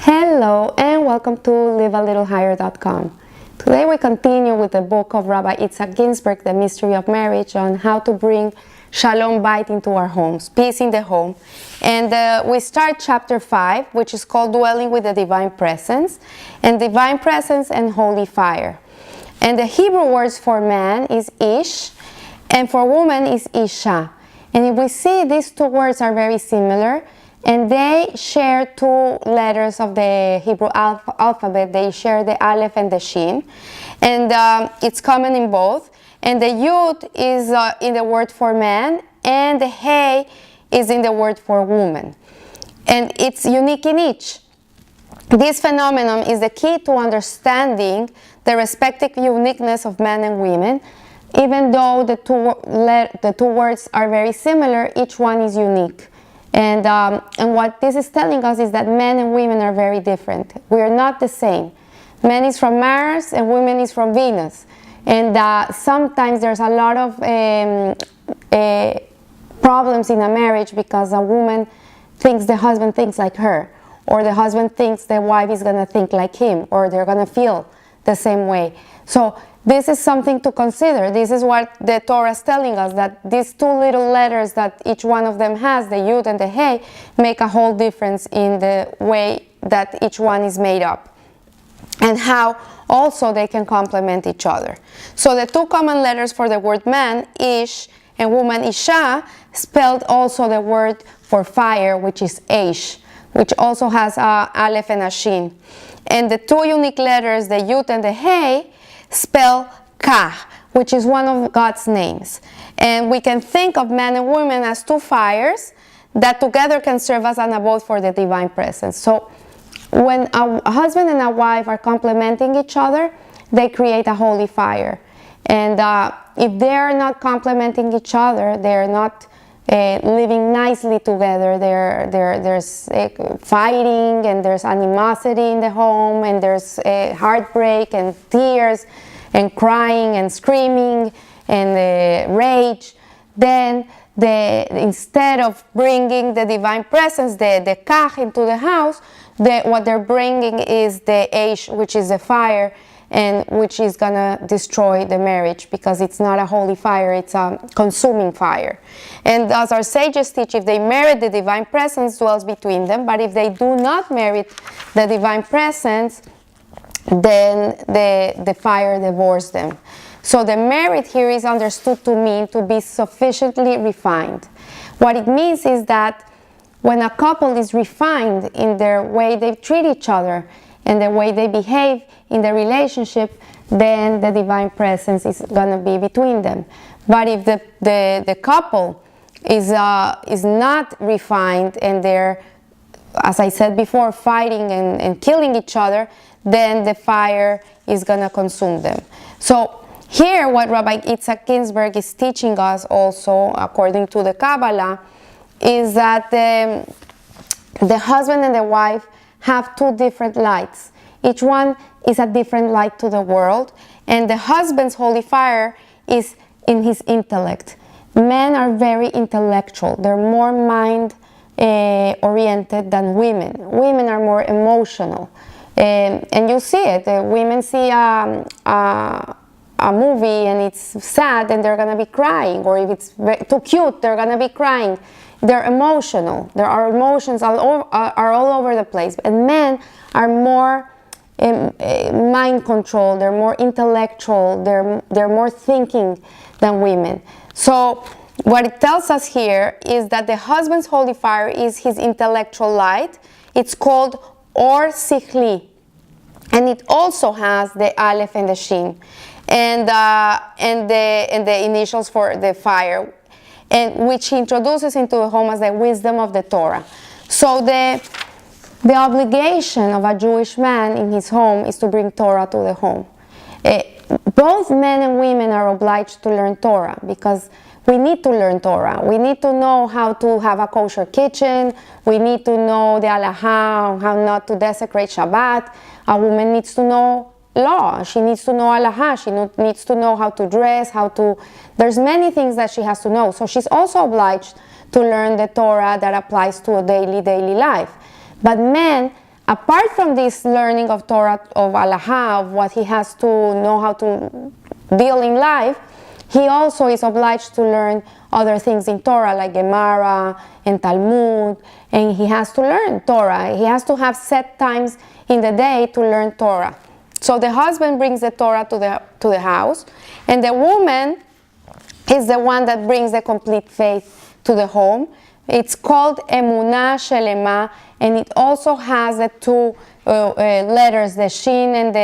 Hello and welcome to livealittlehigher.com. Today we continue with the book of Rabbi Yitzhak Ginsburg, The Mystery of Marriage, on how to bring Shalom Bayit into our homes, peace in the home. And we start chapter 5, which is called Dwelling with the Divine Presence, and Divine Presence and Holy Fire. And the Hebrew words for man is Ish, and for woman is Isha. And if we see, these two words are very similar, and they share two letters of the Hebrew alphabet. They share the Aleph and the Shin, and it's common in both. And the Yud is in the word for man, and the Hey is in the word for woman. And it's unique in each. This phenomenon is the key to understanding the respective uniqueness of men and women. Even though the two words are very similar, each one is unique. And what this is telling us is that men and women are very different. We are not the same. Men is from Mars and women is from Venus. And sometimes there's a lot of problems in a marriage because a woman thinks the husband thinks like her, or the husband thinks the wife is going to think like him, or they're going to feel the same way. So this is something to consider. This is what the Torah is telling us, that these two little letters that each one of them has, the Yud and the Hey, make a whole difference in the way that each one is made up, and how also they can complement each other. So the two common letters for the word man, Ish, and woman, Isha, spelled also the word for fire, which is Eish, which also has a Aleph and a Shin. And the two unique letters, the Yud and the Hey, spell Kah, which is one of God's names. And we can think of man and woman as two fires that together can serve as an abode for the divine presence. So when a husband and a wife are complementing each other, they create a holy fire. And if they are not complementing each other, they are not living nicely together. There's fighting, and there's animosity in the home, and there's heartbreak and tears and crying and screaming and rage. Then instead of bringing the divine presence, the kach, into the house, what they're bringing is the eish, which is the fire, and which is gonna destroy the marriage, because it's not a holy fire, it's a consuming fire. And as our sages teach, if they merit, the divine presence dwells between them, but if they do not merit the divine presence, then the fire devours them. So the merit here is understood to mean to be sufficiently refined. What it means is that when a couple is refined in their way they treat each other and the way they behave in the relationship, then the divine presence is going to be between them. But if the couple is not refined, and they're, as I said before, fighting and killing each other, then the fire is going to consume them. So here what Rabbi Yitzhak Ginsburg is teaching us also, according to the Kabbalah, is that the husband and the wife have two different lights. Each one is a different light to the world, and the husband's holy fire is in his intellect. Men are very intellectual. They're more mind oriented than women. Women are more emotional, and you see it. Women see a movie and it's sad and they're gonna be crying, or if it's too cute, they're gonna be crying. They're emotional. There are emotions are all over the place. And men are more mind controlled. They're more intellectual. They're more thinking than women. So what it tells us here is that the husband's holy fire is his intellectual light. It's called Or Sichli, and it also has the Aleph and the Shin, and the initials for the fire, and which he introduces into the home as the wisdom of the Torah. So the obligation of a Jewish man in his home is to bring Torah to the home. Both men and women are obliged to learn Torah, because we need to learn Torah. We need to know how to have a kosher kitchen. We need to know the halacha, how not to desecrate Shabbat. A woman needs to know law. She needs to know halacha. She needs to know how to dress, there's many things that she has to know. So she's also obliged to learn the Torah that applies to a daily life. But men apart from this learning of Torah, of Halacha, of what he has to know how to deal in life, he also is obliged to learn other things in Torah, like Gemara and Talmud, and he has to learn Torah. He has to have set times in the day to learn Torah. So the husband brings the Torah to the house, and the woman is the one that brings the complete faith to the home. It's called Emunah Shelema, and it also has the two letters, the Shin and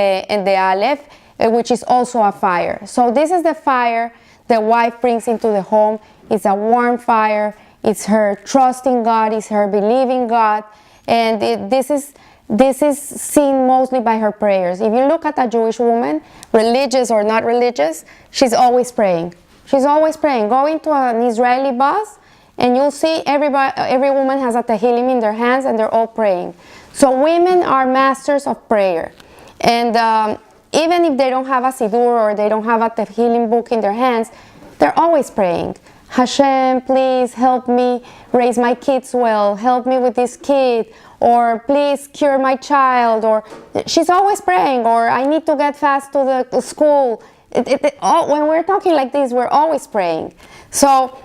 the Aleph, which is also a fire. So this is the fire the wife brings into the home. It's a warm fire. It's her trusting God. It's her believing God. And this is seen mostly by her prayers. If you look at a Jewish woman, religious or not religious, she's always praying. She's always praying. Go into an Israeli bus, and you'll see every woman has a tehillim in their hands, and they're all praying. So women are masters of prayer. And even if they don't have a siddur or they don't have a tehillim book in their hands, they're always praying. Hashem, please help me raise my kids well. Help me with this kid. Or please cure my child. Or she's always praying. Or I need to get fast to the school. When we're talking like this, we're always praying. So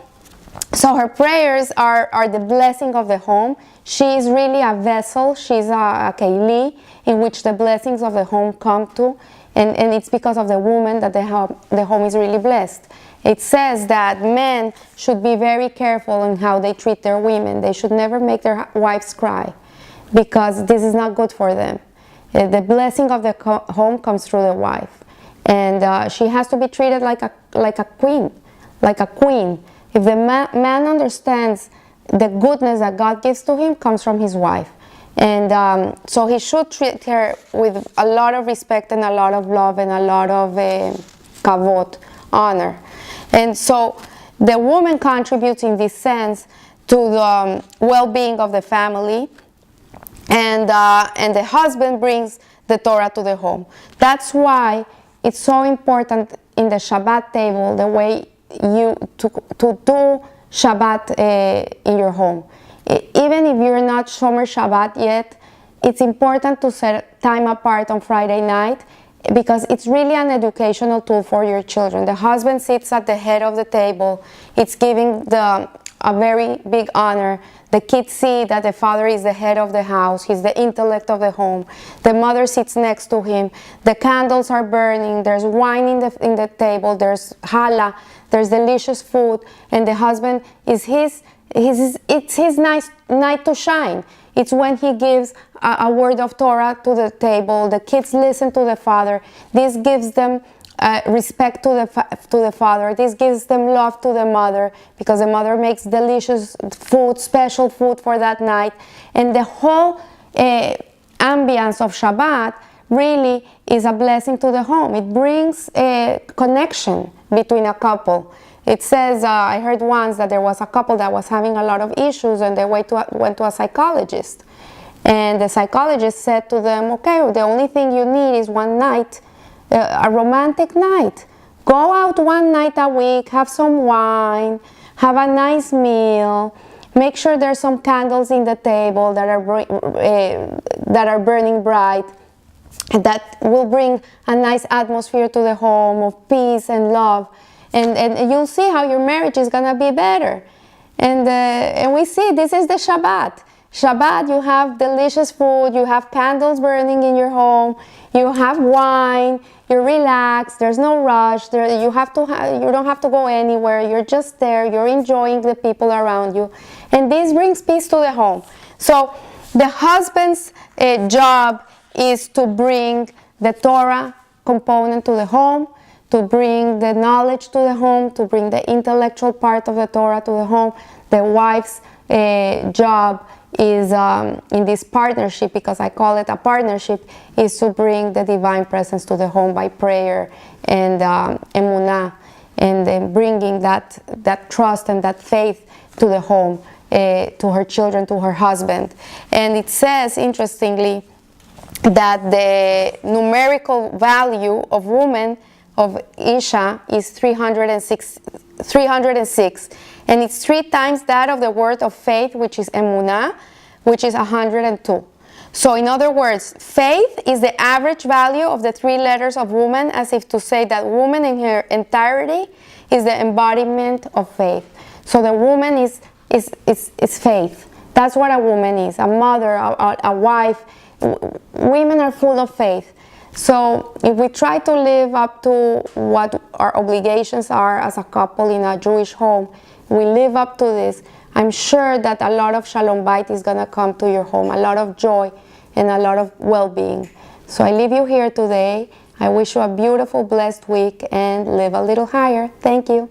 her prayers are the blessing of the home. She is really a vessel. She's a keili in which the blessings of the home come to. And it's because of the woman that the home is really blessed. It says that men should be very careful in how they treat their women. They should never make their wives cry, because this is not good for them. The blessing of the home comes through the wife. And she has to be treated like a queen. If the man understands the goodness that God gives to him comes from his wife. And so he should treat her with a lot of respect and a lot of love and a lot of kavod, honor. And so the woman contributes in this sense to the well-being of the family, and the husband brings the Torah to the home. That's why it's so important in the Shabbat table, the way to do Shabbat in your home. Even if you're not Shomer Shabbat yet, it's important to set time apart on Friday night, because it's really an educational tool for your children. The husband sits at the head of the table. It's giving a very big honor. The kids see that the father is the head of the house. He's the intellect of the home. The mother sits next to him. The candles are burning. There's wine in the table. There's challah. There's delicious food. And the husband it's his nice night to shine. It's when he gives a word of Torah to the table. The kids listen to the father. This gives them respect to the father. This gives them love to the mother, because the mother makes delicious food, special food for that night. And the whole ambience of Shabbat really is a blessing to the home. It brings a connection between a couple. It says, I heard once that there was a couple that was having a lot of issues, and they went to a psychologist. And the psychologist said to them, okay, the only thing you need is one night, a romantic night. Go out one night a week, have some wine, have a nice meal, make sure there's some candles in the table that are burning bright, and that will bring a nice atmosphere to the home of peace and love. And you'll see how your marriage is going to be better. And we see this is the Shabbat. Shabbat, you have delicious food, you have candles burning in your home, you have wine, you're relaxed, there's no rush, you don't have to go anywhere, you're just there, you're enjoying the people around you. And this brings peace to the home. So the husband's job is to bring the Torah component to the home, to bring the knowledge to the home, to bring the intellectual part of the Torah to the home. The wife's job is in this partnership, because I call it a partnership, is to bring the divine presence to the home by prayer and emunah, and then bringing that trust and that faith to the home, to her children, to her husband. And it says, interestingly, that the numerical value of woman, of Isha, is 306, and it's 3 times that of the word of faith, which is emunah, which is 102. So in other words, faith is the average value of the 3 letters of woman, as if to say that woman in her entirety is the embodiment of faith. So the woman is faith. That's what a woman is, a mother, a wife. Women are full of faith. So if we try to live up to what our obligations are as a couple in a Jewish home, we live up to this, I'm sure that a lot of Shalom Bayit is going to come to your home, a lot of joy and a lot of well-being. So I leave you here today. I wish you a beautiful, blessed week and live a little higher. Thank you.